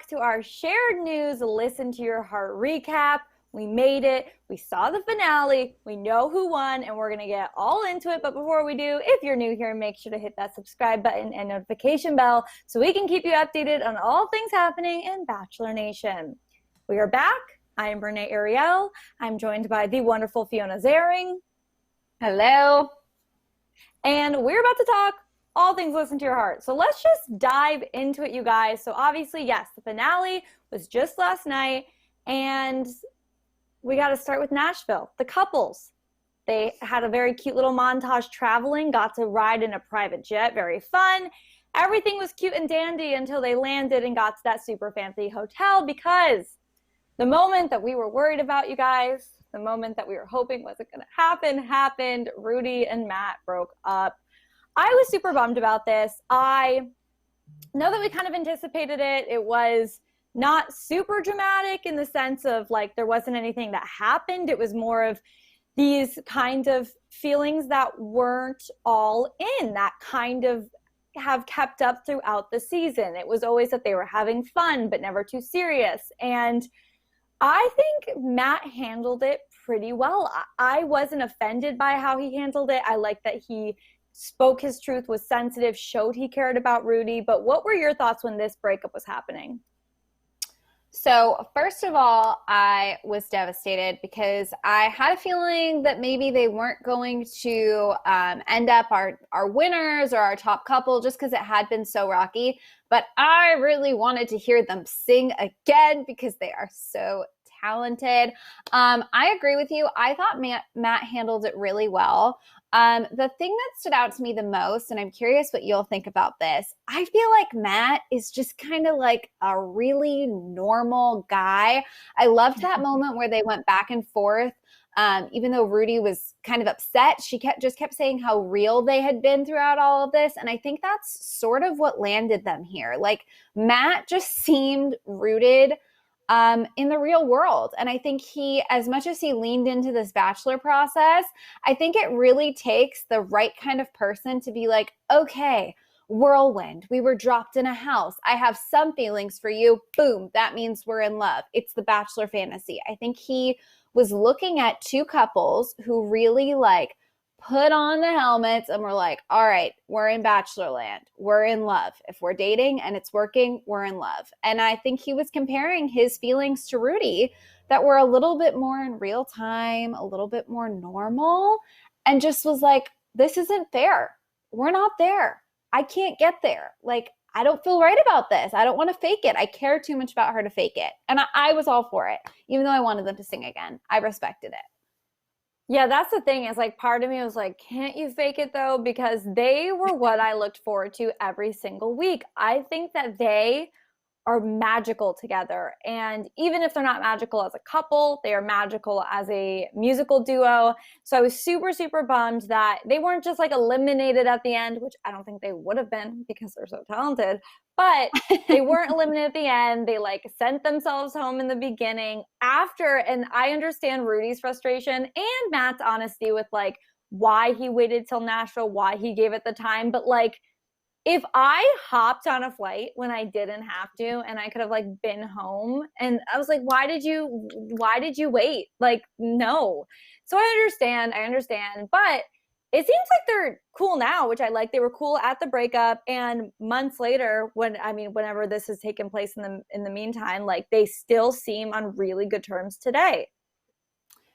to our shared news, listen to your heart recap. We made it. We saw the finale. We know who won, and we're going to get all into it. But before we do, if you're new here, make sure to hit that subscribe button and notification bell so we can keep you updated on all things happening in Bachelor Nation. We are back. I am Renee Ariel. I'm joined by the wonderful Fiona Zaring. Hello. And we're about to talk all things listen to your heart. So let's just dive into it, you guys. So obviously, yes, the finale was just last night, and we got to start with Nashville. The couples, they had a very cute little montage traveling, got to ride in a private jet, very fun. Everything was cute and dandy until they landed and got to that super fancy hotel, because the moment that we were worried about, you guys, the moment that we were hoping wasn't going to happen, happened. Rudi and Matt broke up. I was super bummed about this. I know that we kind of anticipated it. It was not super dramatic in the sense of like there wasn't anything that happened. It was more of these kind of feelings that weren't all in, that kind of have kept up throughout the season. It was always that they were having fun, but never too serious. And I think Matt handled it pretty well. I wasn't offended by how he handled it. I like that he spoke his truth, was sensitive, showed he cared about Rudi. But what were your thoughts when this breakup was happening? So first of all, I was devastated because I had a feeling that maybe they weren't going to end up our winners or our top couple just because it had been so rocky. But I really wanted to hear them sing again because they are so talented. I agree with you. I thought Matt handled it really well. The thing that stood out to me the most, and I'm curious what you'll think about this, I feel like Matt is just kind of like a really normal guy. I loved that moment where they went back and forth. Even though Rudi was kind of upset, she kept saying how real they had been throughout all of this. And I think that's sort of what landed them here. Like Matt just seemed rooted in the real world. And I think he, as much as he leaned into this Bachelor process, I think it really takes the right kind of person to be like, okay, whirlwind, we were dropped in a house. I have some feelings for you. Boom, that means we're in love. It's the Bachelor fantasy. I think he was looking at two couples who really like put on the helmets and we're like, all right, we're in Bachelor land. We're in love. If we're dating and it's working, we're in love. And I think he was comparing his feelings to Rudi that were a little bit more in real time, a little bit more normal, and just was like, this isn't fair. We're not there. I can't get there. Like, I don't feel right about this. I don't want to fake it. I care too much about her to fake it. And I was all for it, even though I wanted them to sing again. I respected it. Yeah, that's the thing, is like part of me was like, can't you fake it though? Because they were what I looked forward to every single week. I think that they are magical together. And even if they're not magical as a couple, they are magical as a musical duo. So I was super, super bummed that they weren't just like eliminated at the end, which I don't think they would have been because they're so talented. But they weren't eliminated at the end. They like sent themselves home in the beginning after. And I understand Rudi's frustration and Matt's honesty with like why he waited till Nashville, why he gave it the time. But like, if I hopped on a flight when I didn't have to and I could have like been home, and I was like, why did you wait? Like, no. So I understand, but it seems like they're cool now, which I like. They were cool at the breakup, and months later, whenever this has taken place in the meantime, like they still seem on really good terms today.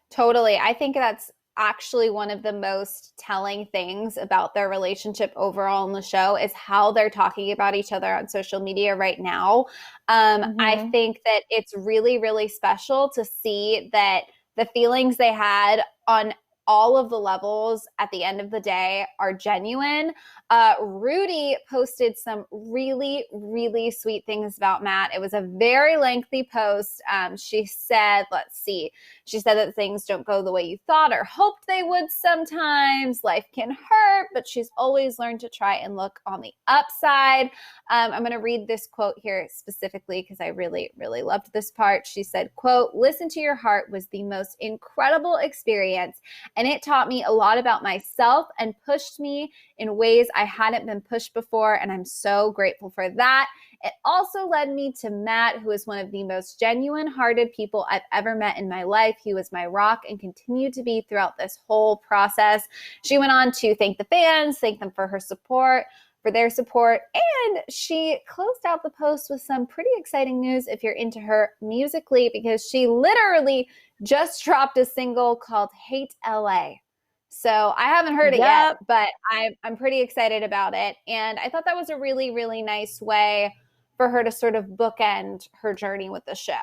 Totally. I think that's actually one of the most telling things about their relationship overall in the show is how they're talking about each other on social media right now. I think that it's really, really special to see that the feelings they had on all of the levels at the end of the day are genuine. Rudi posted some really, really sweet things about Matt. It was a very lengthy post. She said that things don't go the way you thought or hoped they would sometimes. Life can hurt, but she's always learned to try and look on the upside. I'm going to read this quote here specifically because I really, really loved this part. She said, quote, "Listen to your heart was the most incredible experience, and it taught me a lot about myself and pushed me in ways I hadn't been pushed before, and I'm so grateful for that. It also led me to Matt, who is one of the most genuine-hearted people I've ever met in my life. He was my rock and continued to be throughout this whole process. She went on to thank the fans, thank them for their support, and she closed out the post with some pretty exciting news if you're into her musically, because she literally just dropped a single called Hate LA. So I haven't heard it yet, but I'm pretty excited about it. And I thought that was a really, really nice way for her to sort of bookend her journey with the show.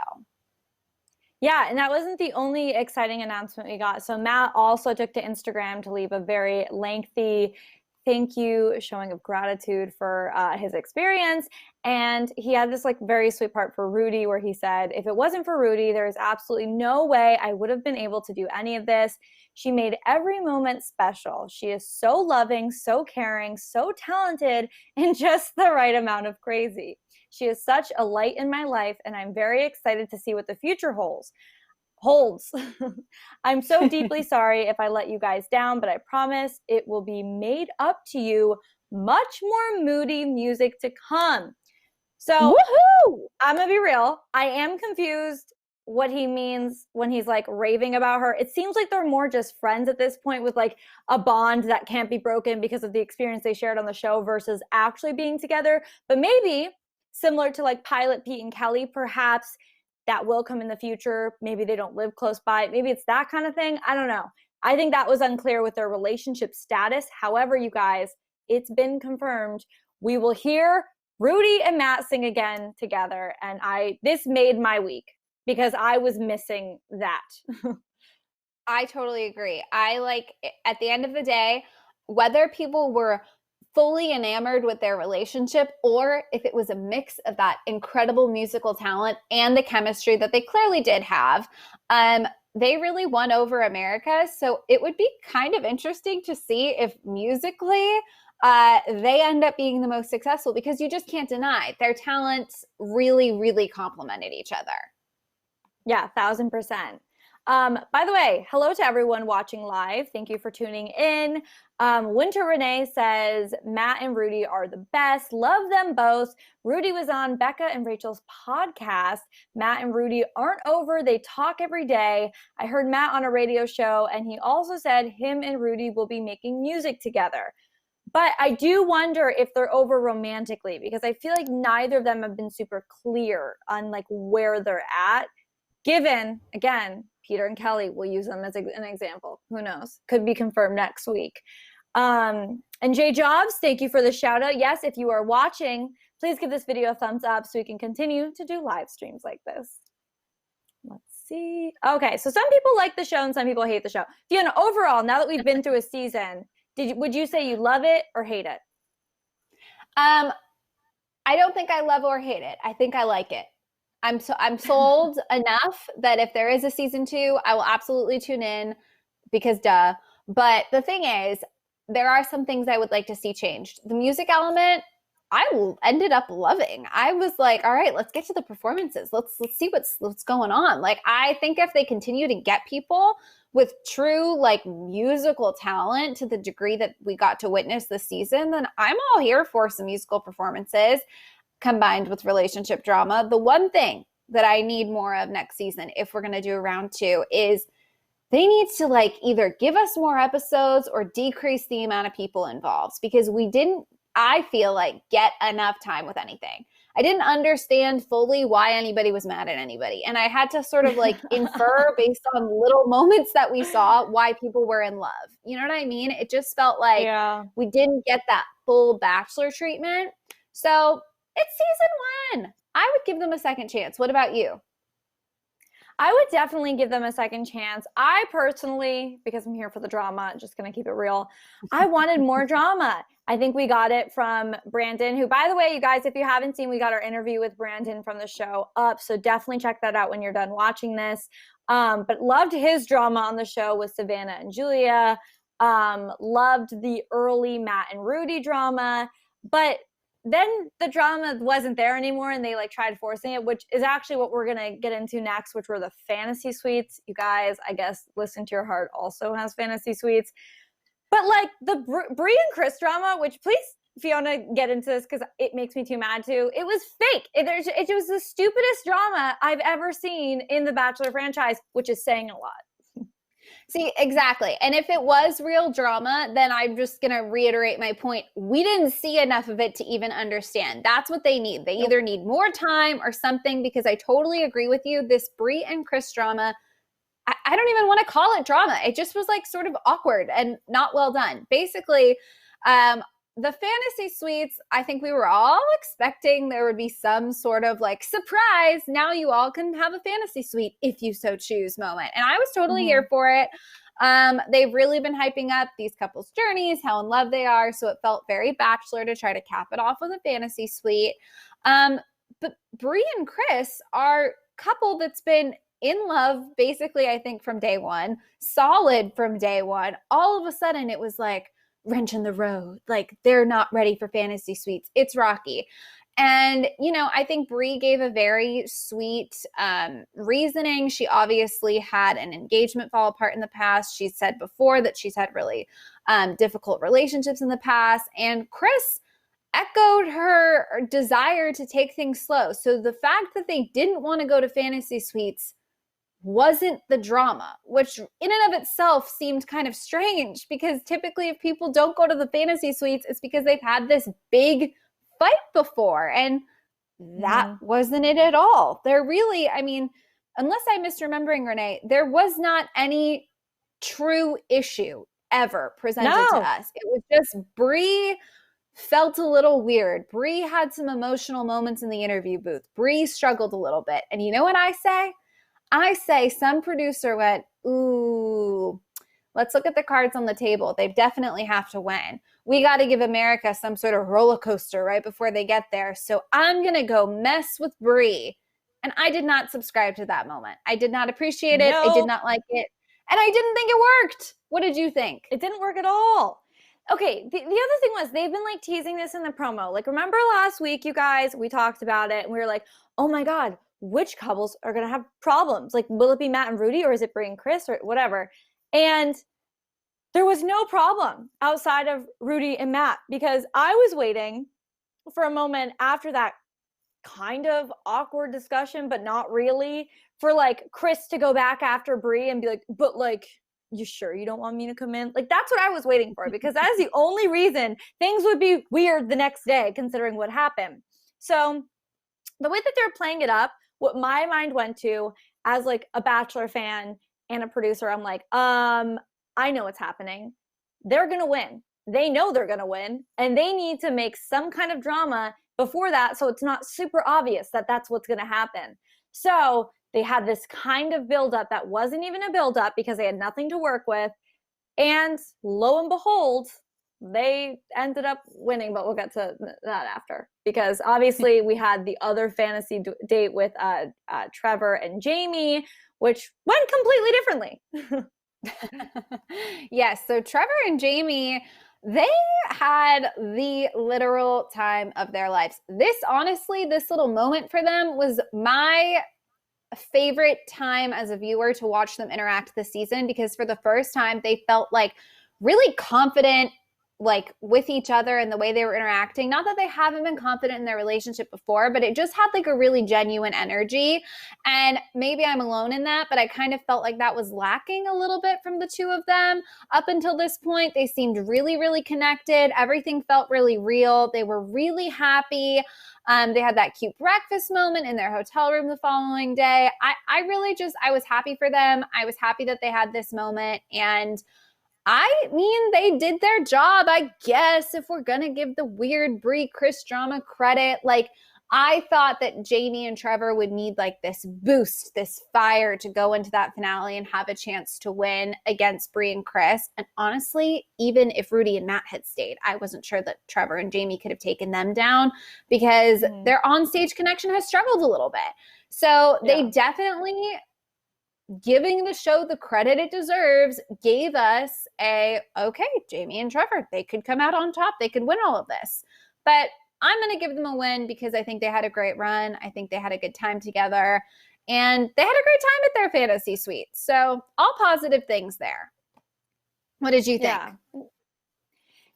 Yeah, and that wasn't the only exciting announcement we got. So Matt also took to Instagram to leave a very lengthy thank you showing of gratitude for his experience. And he had this like very sweet part for Rudi where he said, if it wasn't for Rudi, there is absolutely no way I would have been able to do any of this. She made every moment special. She is so loving, so caring, so talented, and just the right amount of crazy. She is such a light in my life, and I'm very excited to see what the future holds. I'm so deeply sorry if I let you guys down, but I promise it will be made up to you. Much more moody music to come. So woohoo! I'm gonna be real. I am confused what he means when he's like raving about her. It seems like they're more just friends at this point with like a bond that can't be broken because of the experience they shared on the show versus actually being together. But maybe similar to like Pilot Pete and Kelly, perhaps that will come in the future. Maybe they don't live close by. Maybe it's that kind of thing. I don't know. I think that was unclear with their relationship status. However, you guys, it's been confirmed. We will hear Rudi and Matt sing again together. And this made my week because I was missing that. I totally agree. At the end of the day, whether people were fully enamored with their relationship or if it was a mix of that incredible musical talent and the chemistry that they clearly did have, they really won over America. So it would be kind of interesting to see if musically they end up being the most successful, because you just can't deny their talents really, really complemented each other. Yeah, 1,000%. By the way, hello to everyone watching live. Thank you for tuning in. Winter Renee says, Matt and Rudi are the best. Love them both. Rudi was on Becca and Rachel's podcast. Matt and Rudi aren't over. They talk every day. I heard Matt on a radio show, and he also said him and Rudi will be making music together. But I do wonder if they're over romantically, because I feel like neither of them have been super clear on like where they're at. Given, again, Peter and Kelly, we'll use them as an example. Who knows? Could be confirmed next week. And Jay Jobs, thank you for the shout out. Yes, if you are watching, please give this video a thumbs up so we can continue to do live streams like this. Let's see. Okay, so some people like the show and some people hate the show. Fiona, overall, now that we've been through a season, would you say you love it or hate it? I don't think I love or hate it. I think I like it. I'm sold enough that if there is a season 2, I will absolutely tune in, because duh. But the thing is, there are some things I would like to see changed. The music element, I ended up loving. I was like, all right, let's get to the performances. Let's see what's going on. Like, I think if they continue to get people with true like musical talent to the degree that we got to witness this season, then I'm all here for some musical performances combined with relationship drama. The one thing that I need more of next season, if we're going to do a round 2, is they need to like either give us more episodes or decrease the amount of people involved, because we didn't, I feel like, get enough time with anything. I didn't understand fully why anybody was mad at anybody. And I had to sort of like infer based on little moments that we saw why people were in love. You know what I mean? It just felt like we didn't get that full Bachelor treatment. So it's season 1. I would give them a second chance. What about you? I would definitely give them a second chance. I personally, because I'm here for the drama, just going to keep it real, I wanted more drama. I think we got it from Brandon, who, by the way, you guys, if you haven't seen, we got our interview with Brandon from the show up. So definitely check that out when you're done watching this. But loved his drama on the show with Savannah and Julia. Loved the early Matt and Rudi drama. But then the drama wasn't there anymore, and they like tried forcing it, which is actually what we're gonna get into next, which were the fantasy suites. You guys, I guess Listen to Your Heart also has fantasy suites. But like the Brie and Chris drama, which please if you want to get into this, because it makes me too mad too, it was fake. It was the stupidest drama I've ever seen in the Bachelor franchise, which is saying a lot. See, exactly. And if it was real drama, then I'm just going to reiterate my point. We didn't see enough of it to even understand. That's what they need. They either need more time or something, because I totally agree with you. This Brie and Chris drama, I don't even want to call it drama. It just was like sort of awkward and not well done. Basically, the fantasy suites, I think we were all expecting there would be some sort of like surprise. Now you all can have a fantasy suite if you so choose moment. And I was totally here for it. They've really been hyping up these couples' journeys, how in love they are. So it felt very Bachelor to try to cap it off with a fantasy suite. But Brie and Chris are a couple that's been in love basically, I think, from day one, solid from day one. All of a sudden it was like, wrench in the road. Like, they're not ready for fantasy suites. It's rocky. And, you know, I think Brie gave a very sweet reasoning. She obviously had an engagement fall apart in the past. She said before that she's had really difficult relationships in the past. And Chris echoed her desire to take things slow. So the fact that they didn't want to go to fantasy suites wasn't the drama, which in and of itself seemed kind of strange, because typically if people don't go to the fantasy suites, it's because they've had this big fight before. And that wasn't it at all. There really, I mean, unless I'm misremembering, Renee, there was not any true issue ever presented to us. It was just Brie felt a little weird. Brie had some emotional moments in the interview booth. Brie struggled a little bit. And you know what I say? I say some producer went, ooh, let's look at the cards on the table. They definitely have to win. We got to give America some sort of roller coaster right before they get there. So I'm going to go mess with Brie. And I did not subscribe to that moment. I did not appreciate it. I did not like it. And I didn't think it worked. What did you think? It didn't work at all. Okay, the other thing was they've been like teasing this in the promo. Like, remember last week, you guys, we talked about it and we were like, oh my God, which couples are going to have problems? Like, will it be Matt and Rudi, or is it Brie and Chris, or whatever? And there was no problem outside of Rudi and Matt, because I was waiting for a moment after that kind of awkward discussion, but not really, for like Chris to go back after Brie and be like, but like, you sure you don't want me to come in? Like, that's what I was waiting for, because that is the only reason things would be weird the next day, considering what happened. So the way that they're playing it up, what my mind went to as like a Bachelor fan and a producer, I'm like, I know what's happening. They're going to win. They know they're going to win, and they need to make some kind of drama before that, so it's not super obvious that that's what's going to happen. So they had this kind of buildup that wasn't even a buildup, because they had nothing to work with. And lo and behold, they ended up winning, but we'll get to that after, because obviously we had the other fantasy date with Trevor and Jamie, which went completely differently. Yes, so Trevor and Jamie, they had the literal time of their lives. This, honestly, this little moment for them was my favorite time as a viewer to watch them interact this season, because for the first time they felt like really confident, like with each other and the way they were interacting. Not that they haven't been confident in their relationship before, but it just had like a really genuine energy. And maybe I'm alone in that, but I kind of felt like that was lacking a little bit from the two of them. Up until this point, they seemed really, really connected. Everything felt really real. They were really happy. They had that cute breakfast moment in their hotel room the following day. I was happy for them. I was happy that they had this moment. And I mean, they did their job, I guess, if we're going to give the weird Brie Chris drama credit. Like, I thought that Jamie and Trevor would need like this boost, this fire to go into that finale and have a chance to win against Brie and Chris. And honestly, even if Rudi and Matt had stayed, I wasn't sure that Trevor and Jamie could have taken them down, because their onstage connection has struggled a little bit. So they definitely, giving the show the credit it deserves, gave us okay, Jamie and Trevor, they could come out on top. They could win all of this. But I'm going to give them a win because I think they had a great run. I think they had a good time together, and they had a great time at their fantasy suite. So all positive things there. What did you think?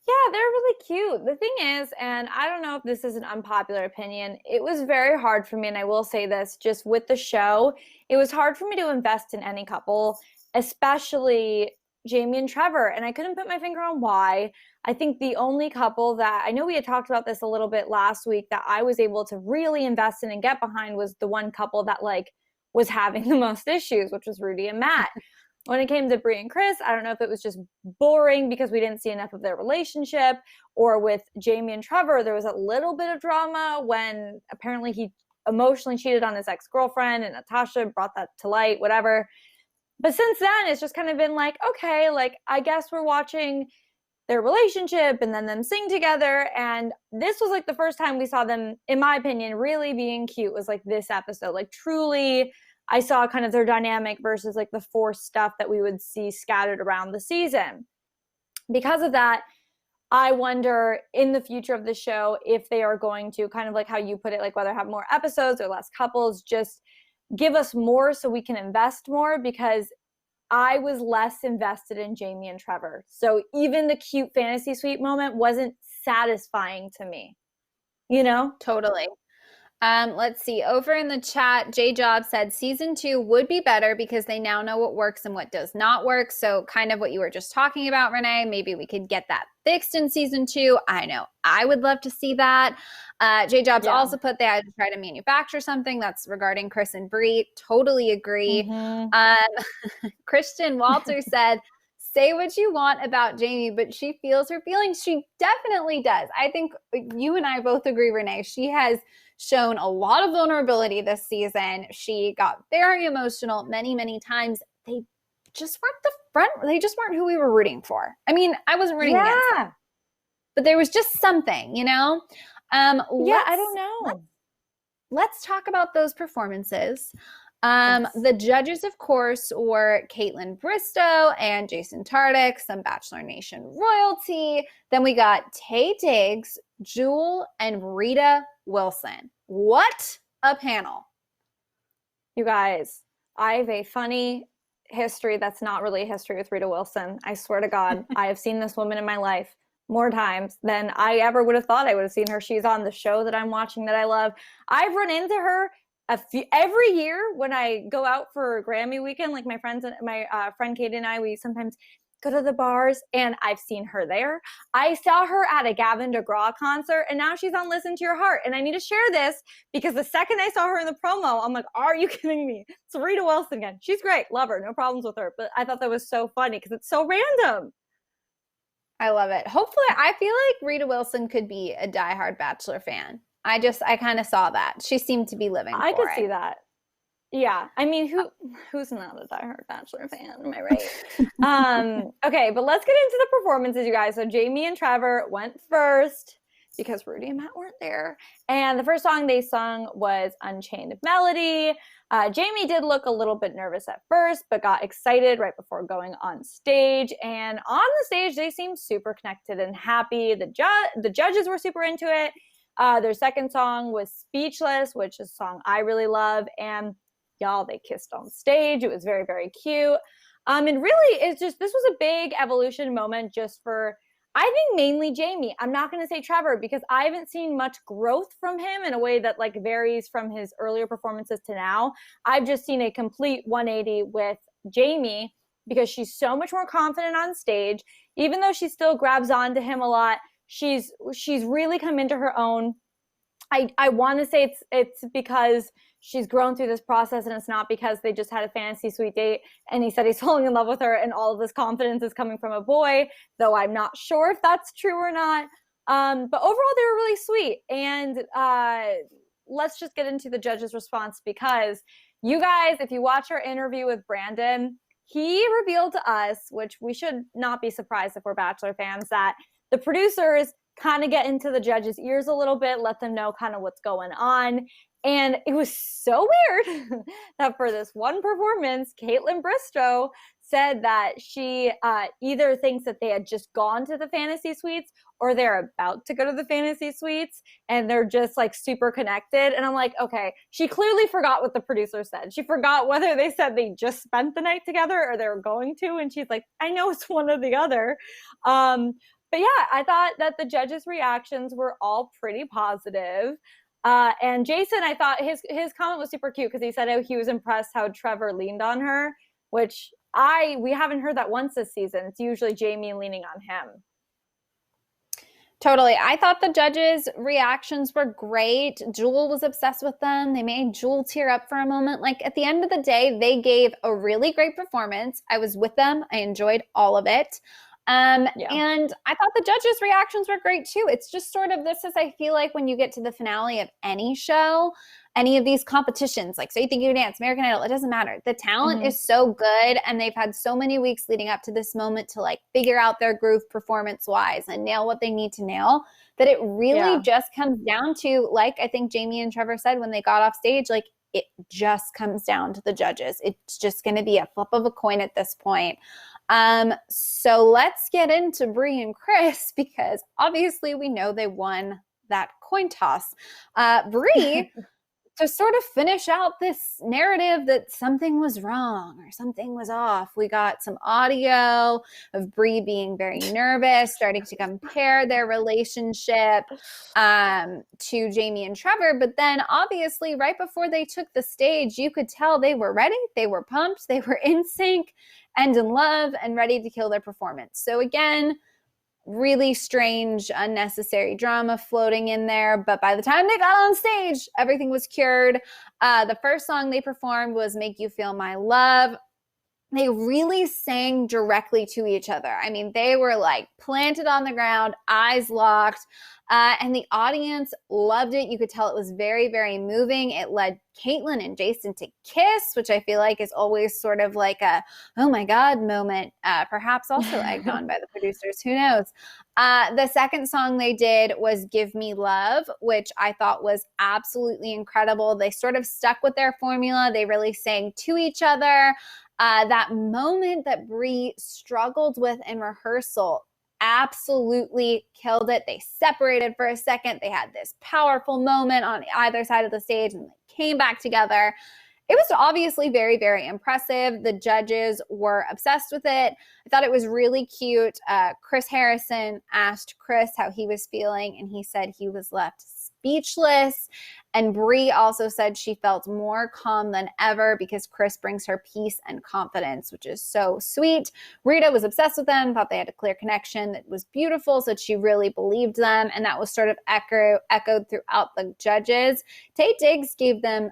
Yeah, they're really cute. The thing is, and I don't know if this is an unpopular opinion, it was very hard for me, and I will say this, just with the show, it was hard for me to invest in any couple, especially Jamie and Trevor, and I couldn't put my finger on why. I think the only couple that I know we had talked about this a little bit last week that I was able to really invest in and get behind was the one couple that like was having the most issues, which was Rudi and Matt. When it came to Brie and Chris, I don't know if it was just boring because we didn't see enough of their relationship, or with Jamie and Trevor, there was a little bit of drama when apparently he emotionally cheated on his ex-girlfriend and Natasha brought that to light, whatever. But since then, it's just kind of been like, okay, like I guess we're watching their relationship and then them sing together. And this was like the first time we saw them, in my opinion, really being cute was like this episode. Like truly, I saw kind of their dynamic versus like the forced stuff that we would see scattered around the season. Because of that, I wonder in the future of the show if they are going to kind of like how you put it, like whether have more episodes or less couples, just give us more so we can invest more, because I was less invested in Jamie and Trevor. So even the cute fantasy suite moment wasn't satisfying to me, you know? Totally. Let's see. Over in the chat, J Job said season 2 would be better because they now know what works and what does not work. So kind of what you were just talking about, Renee, maybe we could get that fixed in season 2. I know I would love to see that. J Job's also put they had to try to manufacture something that's regarding Chris and Brie. Totally agree. Christian Walter said, say what you want about Jamie, but she feels her feelings. She definitely does. I think you and I both agree, Renee. She has shown a lot of vulnerability this season. She got very emotional many, many times. They just weren't the front. They just weren't who we were rooting for. I mean, I wasn't rooting against them, but there was just something, you know? I don't know. Let's talk about those performances. The judges, of course, were Kaitlyn Bristowe and Jason Tartick, some Bachelor Nation royalty. Then we got Taye Diggs, Jewel, and Rita Wilson. What a panel. You guys, I have a funny history that's not really a history with Rita Wilson. I swear to God, I have seen this woman in my life more times than I ever would have thought I would have seen her. She's on the show that I'm watching that I love. I've run into her every year when I go out for Grammy weekend. Like my friends and my friend Katie and I, we sometimes go to the bars, and I've seen her there. I saw her at a Gavin DeGraw concert, and now she's on Listen to Your Heart. And I need to share this because the second I saw her in the promo, I'm like, are you kidding me? It's Rita Wilson again. She's great. Love her. No problems with her. But I thought that was so funny because it's so random. I love it. Hopefully, I feel like Rita Wilson could be a diehard Bachelor fan. I kind of saw that. She seemed to be living for it. I could see that. Yeah. I mean, who's not a diehard Bachelor fan? Am I right? Okay, but let's get into the performances, you guys. So Jamie and Trevor went first because Rudi and Matt weren't there. And the first song they sung was Unchained Melody. Jamie did look a little bit nervous at first, but got excited right before going on stage. And on the stage, they seemed super connected and happy. The judges were super into it. Their second song was Speechless, which is a song I really love. And y'all, they kissed on stage. It was very, very cute. And really, this was a big evolution moment just for, I think, mainly Jamie. I'm not going to say Trevor because I haven't seen much growth from him in a way that like varies from his earlier performances to now. I've just seen a complete 180 with Jamie because she's so much more confident on stage. Even though she still grabs onto him a lot, she's really come into her own. I want to say it's because she's grown through this process, and it's not because they just had a fantasy suite date and he said he's falling in love with her and all of this confidence is coming from a boy, though I'm not sure if that's true or not. But overall, they were really sweet. And let's just get into the judges' response, because you guys, if you watch our interview with Brandon, he revealed to us, which we should not be surprised if we're Bachelor fans, that the producers kind of get into the judges' ears a little bit, let them know kind of what's going on. And it was so weird that for this one performance, Kaitlyn Bristowe said that she either thinks that they had just gone to the fantasy suites or they're about to go to the fantasy suites and they're just like super connected. And I'm like, okay, she clearly forgot what the producer said. She forgot whether they said they just spent the night together or they were going to. And she's like, I know it's one or the other. But yeah, I thought that the judges' reactions were all pretty positive. And Jason, I thought his comment was super cute because he said he was impressed how Trevor leaned on her, which we haven't heard that once this season. It's usually Jamie leaning on him. Totally. I thought the judges' reactions were great. Jewel was obsessed with them. They made Jewel tear up for a moment. Like, at the end of the day, they gave a really great performance. I was with them. I enjoyed all of it. And I thought the judges' reactions were great too. It's just sort of, this is, I feel like, when you get to the finale of any show, any of these competitions, like So You Think You Can Dance, American Idol, it doesn't matter. The talent is so good, and they've had so many weeks leading up to this moment to like figure out their groove performance-wise and nail what they need to nail, that it really just comes down to, like I think Jamie and Trevor said when they got off stage, like it just comes down to the judges. It's just going to be a flip of a coin at this point. So let's get into Brie and Chris, because obviously we know they won that coin toss. Brie, to sort of finish out this narrative that something was wrong or something was off, we got some audio of Brie being very nervous, starting to compare their relationship to Jamie and Trevor. But then obviously right before they took the stage, you could tell they were ready, they were pumped, they were in sync and in love and ready to kill their performance. So again, really strange, unnecessary drama floating in there. But by the time they got on stage, everything was cured. The first song they performed was Make You Feel My Love. They really sang directly to each other. I mean, they were like planted on the ground, eyes locked, and the audience loved it. You could tell it was very, very moving. It led Kaitlyn and Jason to kiss, which I feel like is always sort of like a, oh my God moment, perhaps also egged on by the producers, who knows. The second song they did was Give Me Love, which I thought was absolutely incredible. They sort of stuck with their formula. They really sang to each other. That moment that Brie struggled with in rehearsal, absolutely killed it. They separated for a second. They had this powerful moment on either side of the stage and they came back together. It was obviously very, very impressive. The judges were obsessed with it. I thought it was really cute. Chris Harrison asked Chris how he was feeling, and he said he was left speechless. And Brie also said she felt more calm than ever because Chris brings her peace and confidence, which is so sweet. Rita was obsessed with them, thought they had a clear connection that was beautiful, so she really believed them. And that was sort of echoed throughout the judges. Taye Diggs gave them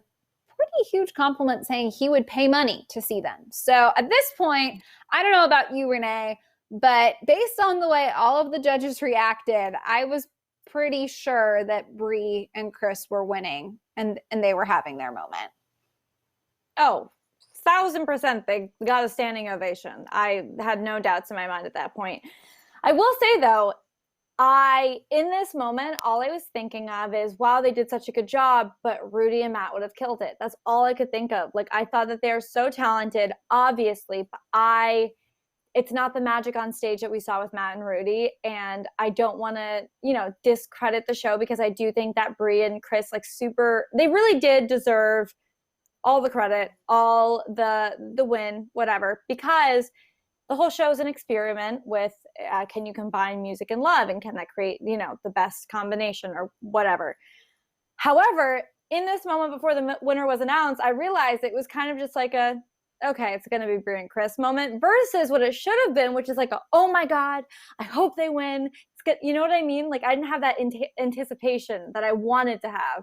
pretty huge compliment, saying he would pay money to see them. So at this point, I don't know about you, Renee, but based on the way all of the judges reacted, I was pretty sure that Brie and Chris were winning and they were having their moment. Oh, 1,000% they got a standing ovation. I had no doubts in my mind at that point. I will say though, in this moment, all I was thinking of is, wow, they did such a good job, but Rudi and Matt would have killed it. That's all I could think of. Like, I thought that they're so talented, obviously, but it's not the magic on stage that we saw with Matt and Rudi. And I don't want to, discredit the show, because I do think that Brie and Chris, they really did deserve all the credit, all the win, whatever, because the whole show is an experiment with, can you combine music and love, and can that create, the best combination or whatever. However, in this moment before the winner was announced, I realized it was kind of just like okay, it's going to be Brie and Chris moment, versus what it should have been, which is like, oh my God, I hope they win. It's good. You know what I mean? Like, I didn't have that anticipation that I wanted to have.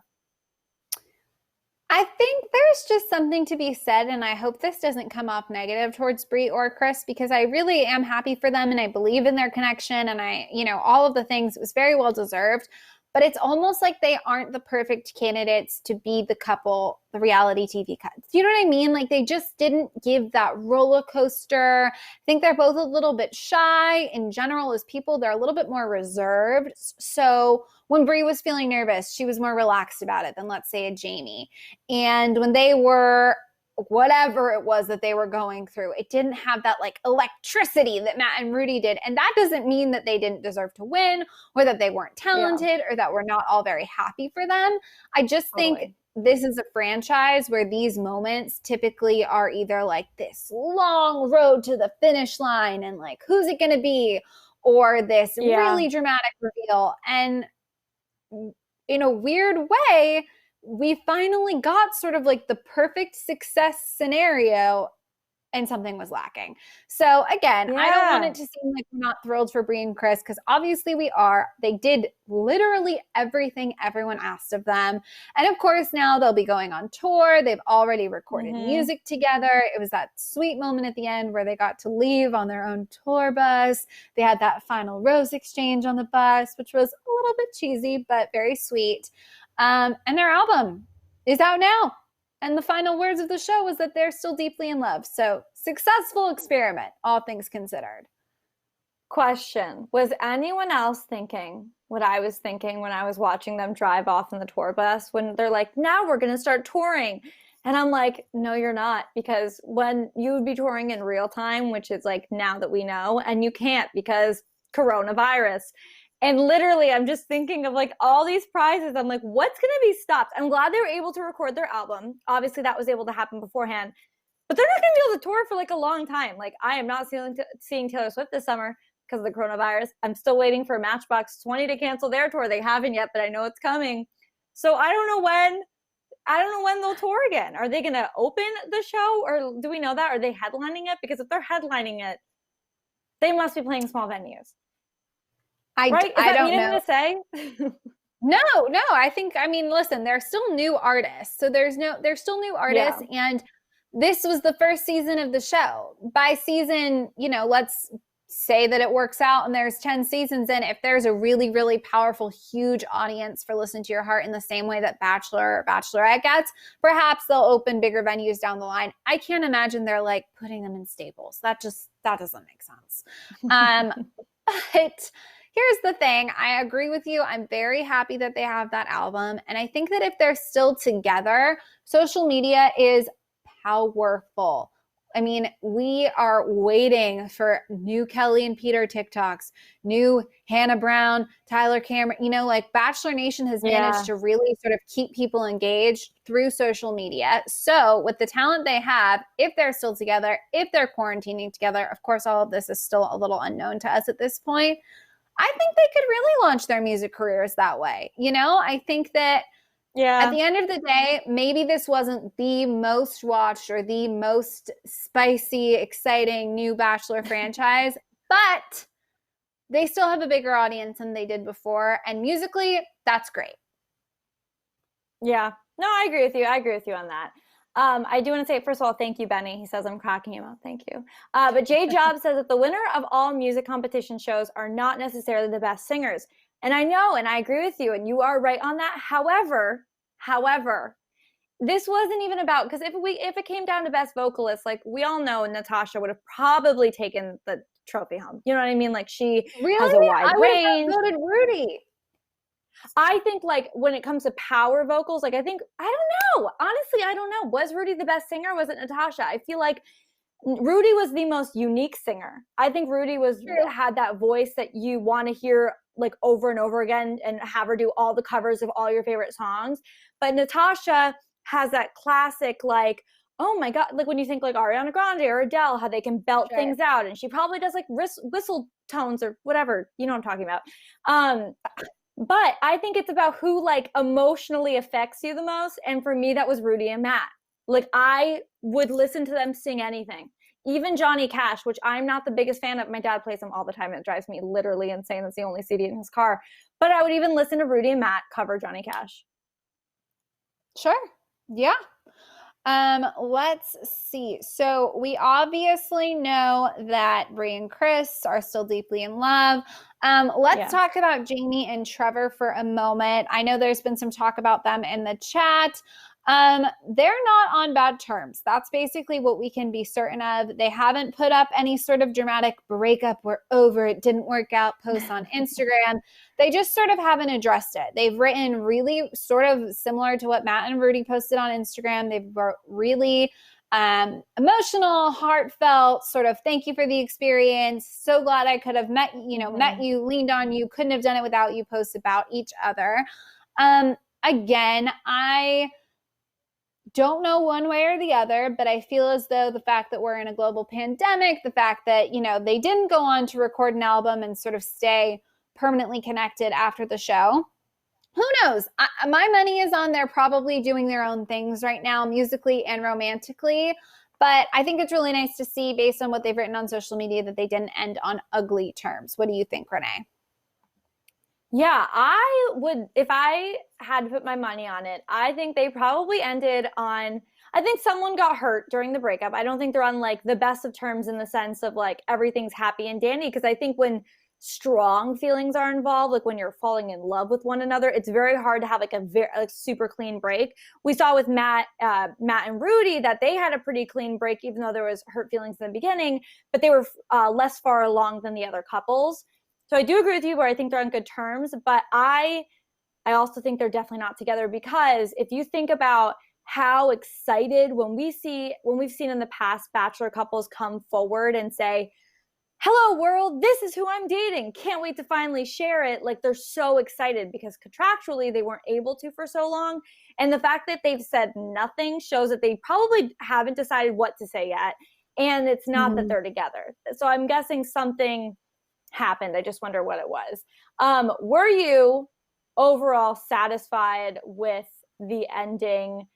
I think there's just something to be said, and I hope this doesn't come off negative towards Brie or Chris, because I really am happy for them and I believe in their connection, and all of the things. It was very well deserved. But it's almost like they aren't the perfect candidates to be the couple, the reality TV cuts. You know what I mean? Like, they just didn't give that roller coaster. I think they're both a little bit shy. In general, as people, they're a little bit more reserved. So when Brie was feeling nervous, she was more relaxed about it than, let's say, a Jamie. And when they were whatever it was that they were going through, it didn't have that like electricity that Matt and Rudi did. And that doesn't mean that they didn't deserve to win, or that they weren't talented, or that we're not all very happy for them. I just think this is a franchise where these moments typically are either like this long road to the finish line and like, who's it going to be? or this Yeah. really dramatic reveal. And in a weird way, we finally got sort of like the perfect success scenario, and something was lacking. So again, I don't want Yeah. it to seem like we're not thrilled for Brie and Chris, because obviously we are. They did literally everything everyone asked of them. And of course, now they'll be going on tour. They've already recorded music together. It was that sweet moment at the end where they got to leave on their own tour bus. They had that final rose exchange on the bus, which was a little bit cheesy, but very sweet. And their album is out now. And the final words of the show was that they're still deeply in love. So successful experiment, all things considered. Question. Was anyone else thinking what I was thinking when I was watching them drive off in the tour bus when they're like, now we're going to start touring? And I'm like, no, you're not. Because when you would be touring in real time, which is like now that we know, and you can't because coronavirus. And literally, I'm just thinking of like all these prizes. I'm like, what's going to be stopped? I'm glad they were able to record their album. Obviously, that was able to happen beforehand. But they're not going to be able to tour for like a long time. Like, I am not seeing Taylor Swift this summer because of the coronavirus. I'm still waiting for Matchbox 20 to cancel their tour. They haven't yet, but I know it's coming. So I don't know when they'll tour again. Are they going to open the show, or do we know that? Are they headlining it? Because if they're headlining it, they must be playing small venues. Right? Is I that don't mean know. to say? No, I mean, listen, they're still new artists. So they're still new artists. Yeah. And this was the first season of the show. By season, let's say that it works out and there's 10 seasons in. If there's a really, really powerful, huge audience for Listen to Your Heart in the same way that Bachelor or Bachelorette gets, perhaps they'll open bigger venues down the line. I can't imagine they're like putting them in Staples. That doesn't make sense. But here's the thing. I agree with you. I'm very happy that they have that album. And I think that if they're still together, social media is powerful. I mean, we are waiting for new Kelly and Peter TikToks, new Hannah Brown, Tyler Cameron. Like Bachelor Nation has managed to really sort of keep people engaged through social media. So with the talent they have, if they're still together, if they're quarantining together, of course, all of this is still a little unknown to us at this point. I think they could really launch their music careers that way. I think that at the end of the day, maybe this wasn't the most watched or the most spicy, exciting new Bachelor franchise, but they still have a bigger audience than they did before. And musically, that's great. Yeah. No, I agree with you. I agree with you on that. I do want to say, first of all, thank you, Benny. He says I'm cracking him up. Thank you. But Jay Job says that the winner of all music competition shows are not necessarily the best singers. And I know, and I agree with you, and you are right on that. However, this wasn't even about, because if it came down to best vocalist, like we all know Natasha would have probably taken the trophy home. You know what I mean? Like she has a wide range. I would have voted Rudi. I think like when it comes to power vocals, like I don't know. Honestly, I don't know. Was Rudi the best singer? Was it Natasha? I feel like Rudi was the most unique singer. I think Rudi had that voice that you want to hear like over and over again and have her do all the covers of all your favorite songs. But Natasha has that classic like, oh my God, like when you think like Ariana Grande or Adele, how they can belt things out. And she probably does like whistle tones or whatever. You know what I'm talking about. But I think it's about who like emotionally affects you the most. And for me, that was Rudi and Matt. Like I would listen to them sing anything. Even Johnny Cash, which I'm not the biggest fan of. My dad plays them all the time. And it drives me literally insane. That's the only CD in his car. But I would even listen to Rudi and Matt cover Johnny Cash. Sure. Yeah. Let's see. So we obviously know that Brie and Chris are still deeply in love. Let's talk about Jamie and Trevor for a moment. I know there's been some talk about them in the chat. They're not on bad terms. That's basically what we can be certain of. They haven't put up any sort of dramatic breakup, we're over, it didn't work out posts on Instagram. They just sort of haven't addressed it. They've written really sort of similar to what Matt and Rudi posted on Instagram. They've wrote really emotional, heartfelt, sort of thank you for the experience. So glad I could have met you, leaned on you, couldn't have done it without you posts about each other. Again, I don't know one way or the other, but I feel as though the fact that we're in a global pandemic, the fact that, you know, they didn't go on to record an album and sort of stay permanently connected after the show. Who knows? My money is on they're probably doing their own things right now, musically and romantically. But I think it's really nice to see, based on what they've written on social media, that they didn't end on ugly terms. What do you think, Renee? Yeah, I would, if I had to put my money on it, I think they probably ended on, I think someone got hurt during the breakup. I don't think they're on like the best of terms in the sense of like everything's happy and dandy, because I think when strong feelings are involved, like when you're falling in love with one another, it's very hard to have like a very like super clean break. We saw with Matt and Rudi that they had a pretty clean break, even though there was hurt feelings in the beginning, but they were less far along than the other couples. So I do agree with you where I think they're on good terms, but I also think they're definitely not together, because if you think about how excited when we've seen in the past Bachelor couples come forward and say, hello world, this is who I'm dating, can't wait to finally share it. Like they're so excited because contractually they weren't able to for so long. And the fact that they've said nothing shows that they probably haven't decided what to say yet. And it's not that they're together. So I'm guessing something happened. I just wonder what it was. Were you overall satisfied with the ending,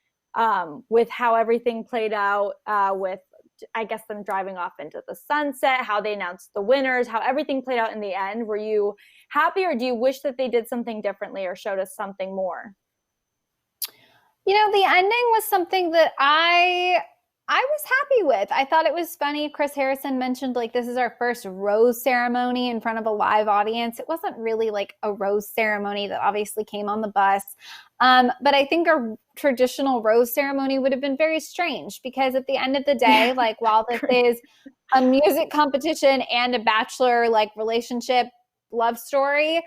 with how everything played out, with, I guess, them driving off into the sunset, how they announced the winners, how everything played out in the end? Were you happy, or do you wish that they did something differently or showed us something more? You know, the ending was something that I was happy with. I thought it was funny. Chris Harrison mentioned like this is our first rose ceremony in front of a live audience. It wasn't really like a rose ceremony that obviously came on the bus. But I think a traditional rose ceremony would have been very strange, because at the end of the day, like while this is a music competition and a Bachelor like relationship love story,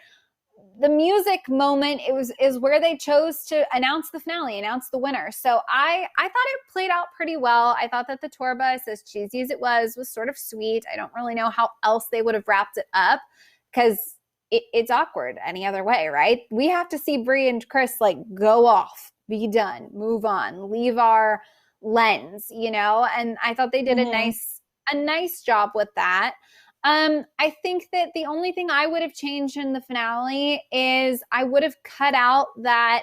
the music moment is where they chose to announce the finale, announce the winner. So I thought it played out pretty well. I thought that the tour bus, as cheesy as it was sort of sweet. I don't really know how else they would have wrapped it up, because it's awkward any other way, right? We have to see Brie and Chris like go off, be done, move on, leave our lens, you know? And I thought they did a nice job with that. I think that the only thing I would have changed in the finale is I would have cut out that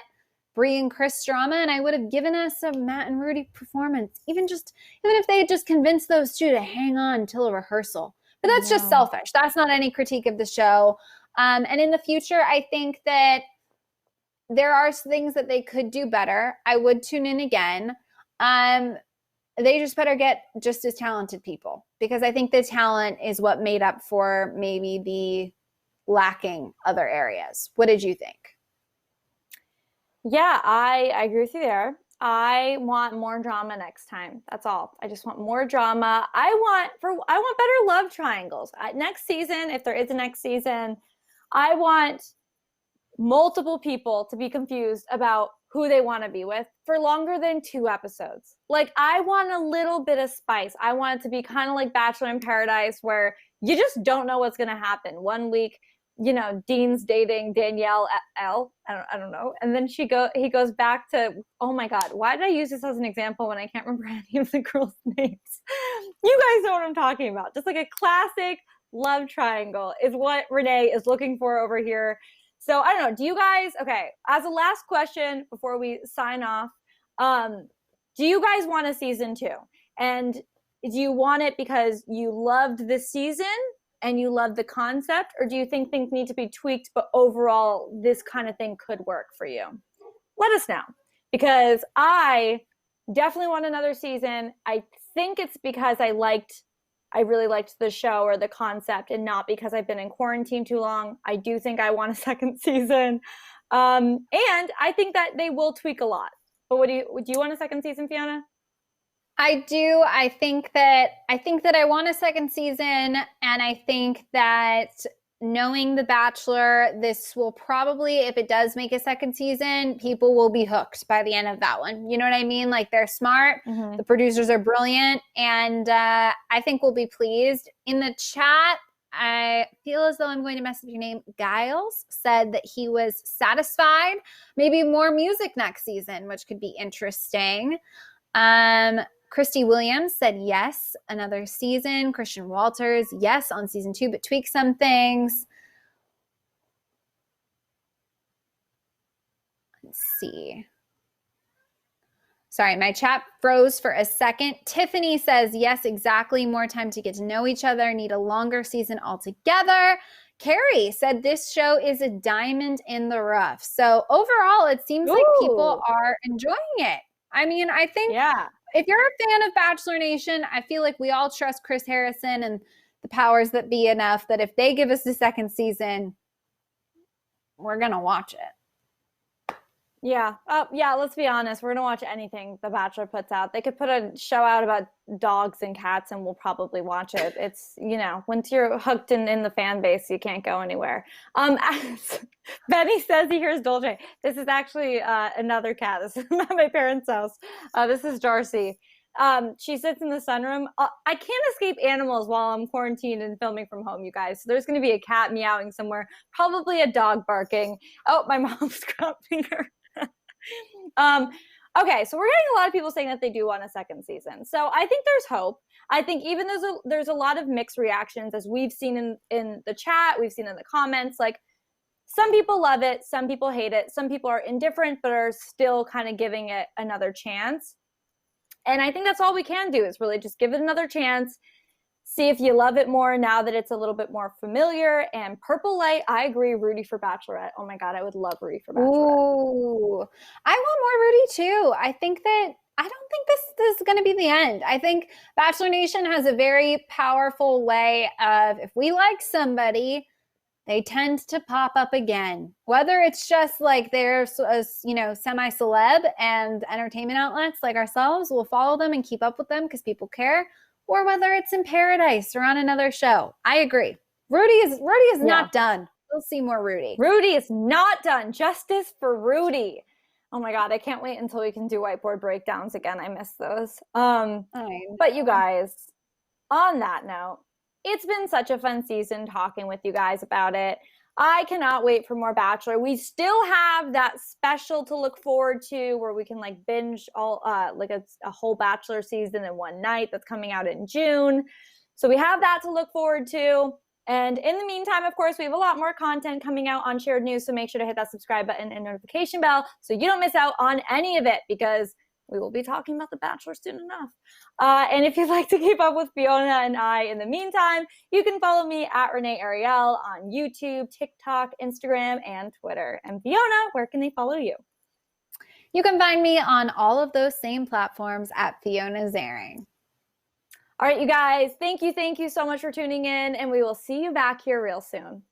Brie and Chris drama, and I would have given us a Matt and Rudi performance, even if they had just convinced those two to hang on until a rehearsal. But that's just selfish. That's not any critique of the show. And in the future, I think that there are things that they could do better. I would tune in again. They just better get just as talented people, because I think the talent is what made up for maybe the lacking other areas. What did you think? Yeah, I agree with you there. I want more drama next time. That's all. I just want more drama. I want better love triangles. Next season, if there is a next season, I want multiple people to be confused about who they want to be with for longer than 2 episodes. Like, I want a little bit of spice. I want it to be kind of like Bachelor in Paradise, where you just don't know what's going to happen. One week, you know, Dean's dating Danielle L. I don't know. And then he goes back to, oh my God, why did I use this as an example when I can't remember any of the girls' names? You guys know what I'm talking about. Just like a classic love triangle is what Renee is looking for over here. So I don't know. Do you guys, okay, as a last question before we sign off, do you guys want a season 2? And do you want it because you loved this season and you love the concept, or do you think things need to be tweaked, but overall this kind of thing could work for you? Let us know, because I definitely want another season. I think it's because I really liked the show or the concept, and not because I've been in quarantine too long. I do think I want a second season. And I think that they will tweak a lot. But do you want a second season, Fiona? I do. I think that I want a second season, and I think that knowing The Bachelor, this will probably, if it does make a second season, people will be hooked by the end of that one. You know what I mean? Like, they're smart. The producers are brilliant, and I think we'll be pleased. In the chat, I feel as though I'm going to mess up your name. Giles said that he was satisfied. Maybe more music next season, which could be interesting. Christy Williams said yes, another season. Christian Walters, yes, on season 2, but tweak some things. Let's see. Sorry, my chat froze for a second. Tiffany says, yes, exactly. More time to get to know each other. Need a longer season altogether. Carrie said this show is a diamond in the rough. So overall, it seems like people are enjoying it. I mean, I think if you're a fan of Bachelor Nation, I feel like we all trust Chris Harrison and the powers that be enough that if they give us the second season, we're going to watch it. Yeah. Let's be honest. We're going to watch anything The Bachelor puts out. They could put a show out about dogs and cats and we'll probably watch it. It's, you know, once you're hooked in the fan base, you can't go anywhere. Benny says he hears Dolce. This is actually another cat. This is at my parents' house. This is Darcy. She sits in the sunroom. I can't escape animals while I'm quarantined and filming from home, you guys. So there's going to be a cat meowing somewhere, probably a dog barking. Oh, my mom's grabbing her. Okay, so we're getting a lot of people saying that they do want a second season. So I think there's hope. I think even there's a lot of mixed reactions, as we've seen in the chat, we've seen in the comments. Like, some people love it, some people hate it, some people are indifferent but are still kind of giving it another chance. And I think that's all we can do, is really just give it another chance. See if you love it more now that it's a little bit more familiar. And Purple Light, I agree, Rudi for Bachelorette. Oh my God, I would love Rudi for Bachelorette. Ooh, I want more Rudi too. I don't think this is going to be the end. I think Bachelor Nation has a very powerful way of, if we like somebody, they tend to pop up again. Whether it's just like they're, semi-celeb and entertainment outlets like ourselves will follow them and keep up with them because people care, or whether it's in Paradise or on another show. I agree. Rudi is not done. We'll see more Rudi. Rudi is not done. Justice for Rudi. Oh my God, I can't wait until we can do whiteboard breakdowns again. I miss those. But you guys, on that note, it's been such a fun season talking with you guys about it. I cannot wait for more Bachelor. We still have that special to look forward to where we can like binge all a whole Bachelor season in one night that's coming out in June. So we have that to look forward to. And in the meantime, of course, we have a lot more content coming out on Shared News. So make sure to hit that subscribe button and notification bell so you don't miss out on any of it, because we will be talking about The Bachelor soon enough. And if you'd like to keep up with Fiona and I in the meantime, you can follow me at Renee Ariel on YouTube, TikTok, Instagram, and Twitter. And Fiona, where can they follow you? You can find me on all of those same platforms at Fiona Zaring. All right, you guys, thank you so much for tuning in, and we will see you back here real soon.